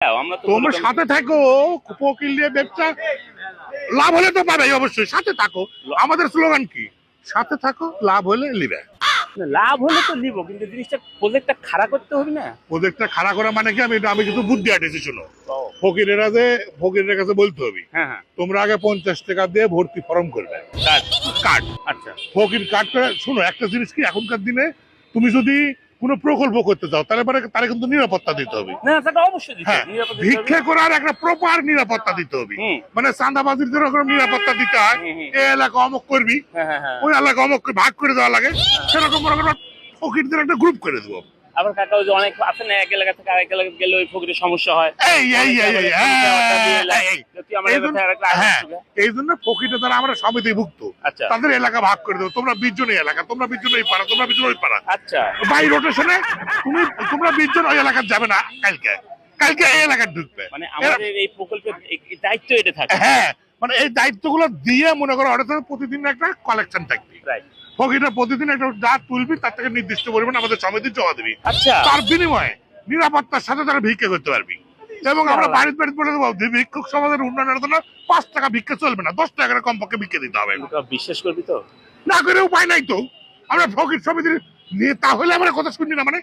আমরা তো তোমরা সাথে থাকো, কোকিল দিয়ে ব্যবসা লাভ হলে তো পাবে অবশ্যই, সাথে থাকো। আমাদের স্লোগান কি? সাথে থাকো, লাভ হলে লিবে। লাভ হলে তো নিবো, কিন্তু জিনিসটা প্রজেক্টটা খাড়া করতে হবে না। প্রজেক্টটা খাড়া করা মানে কি, আমি কিন্তু বুদ্ধি আটেছি, শোনো। ও, ফকিরের কাছে বলতে হবে হ্যাঁ হ্যাঁ, তোমরা আগে 50 টাকা দিয়ে ভর্তি ফর্ম করবে, কার্ড। কার্ড। আচ্ছা, ফকির কার্ডটা, শোনো একটা জিনিস কি, এখনকার দিনে তুমি যদি কোনো প্রকল্প করতে চাও তাহলে পরে তারা কিন্তু নিরাপত্তা দিতে হবে। না সেটা অবশ্যই দিতে হ্যাঁ, হবে, নিরাপত্তা দিতে হবে। ভিক্ষা করার একটা প্রপার নিরাপত্তা দিতে হবে। হুম। মানে চাঁদাবাজির যেরকম নিরাপত্তা দিতে হয়, হুম, হুম। এই এলাকা অমুক করবি, হ্যাঁ হ্যাঁ হ্যাঁ। ওই এলাকা অমুক ভাগ করে দেওয়া লাগে, সেরকম মনে করো ফকিরদের একটা গ্রুপ করে দেবো। আবার কাকা ওই যে অনেক আছে না, এক এলাকা থেকে আরেক এলাকা গেলে ওই ফকিরের সমস্যা হয়। এই এই এই এই তুই আমার এলাকা থেকে আরেকটা আসিস হ্যাঁ, তোকে। এই জন্য ফকিরটা দ্বারা আমরা সমিতিভুক্ত, আচ্ছা তাদের এলাকা ভাগ করে দেবো। তোমরা 20 জন এই এলাকা, তোমরা 20 জন ওই পাড়া, তোমরা 20 জন ওই পাড়া, আচ্ছা। বাই রোটেশনে তোমরা 20 জন ওই এলাকার যাবে না, কালকে কালকে এই এলাকায় ঢুকবে। মানে আমাদের এই প্রকল্পের দায়িত্ব এটা থাকে। হ্যাঁ, মানে এই দায়িত্বগুলো দিয়ে মনে করো অর্ডার প্রতিদিন একটা কালেকশন থাকবে। রাইট। ফকিরটা প্রতিদিন একটা যা তুলবি তার থেকে নির্দিষ্ট পরিমাণ আমাদের সমিতি জমা দিবি। আচ্ছা। তার বিনিময়ে নিরাপত্তার সাথে তারা ভিক্ষা করতে পারবি। এবং আমরা বাড়িতে বলে দেবো, ভিক্ষুক সমাজের উন্নয়নের জন্য 5 টাকা ভিক্ষা চলবে না, 10 টাকা করে কমপক্ষে ভিক্ষা দিতে হবে। তোরা বিশ্বাস করবি তো? না করে উপায় নাই তো। আমরা ফকির সমিতির নিয়ে তাহলে আমরা কথা শুনি না মানে